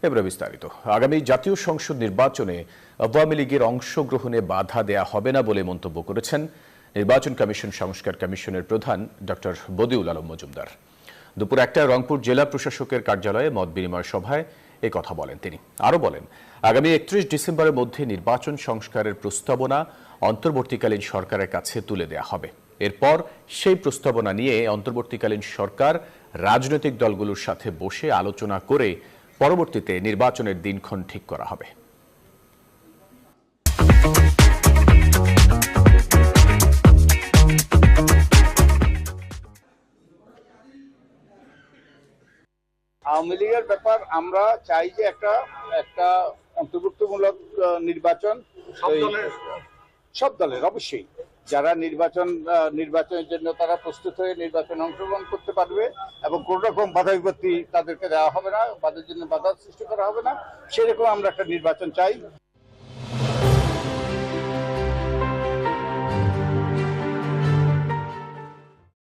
এবারে বিস্তারিত। আগামী জাতীয় সংসদ নির্বাচনে আওয়ামী লীগের অংশগ্রহণে বাধা দেয়া হবে না বলে মন্তব্য করেছেন নির্বাচন কমিশন সংস্কার কমিশনের প্রধান ডক্টর বদিউল আলম মজুমদার। দুপুর ১টায় রংপুর জেলা প্রশাসকের কার্যালয়ে মত বিনিময় সভায় এ কথা বলেন তিনি। আরও বলেন, আগামী ৩১ ডিসেম্বরের মধ্যে নির্বাচন সংস্কারের প্রস্তাবনা অন্তর্বর্তীকালীন সরকারের কাছে তুলে দেয়া হবে। এরপর সেই প্রস্তাবনা নিয়ে অন্তর্বর্তীকালীন সরকার রাজনৈতিক দলগুলোর সাথে বসে আলোচনা করে পরবর্তীতে নির্বাচনের দিনক্ষণ ঠিক করা হবে। আওয়ামী লীগের ব্যাপার আমরা চাই যে একটা অন্তর্ভুক্তমূলক নির্বাচন সব দলের অবশ্যই যারা নির্বাচনের জন্য তারা প্রস্তুত হয়ে নির্বাচনে অংশগ্রহণ করতে পারবে এবং কোন রকম বাধা বিপত্তি তাদেরকে দেওয়া হবে না, তাদের জন্য বাধা সৃষ্টি করা হবে না, সেরকম আমরা একটা নির্বাচন চাই।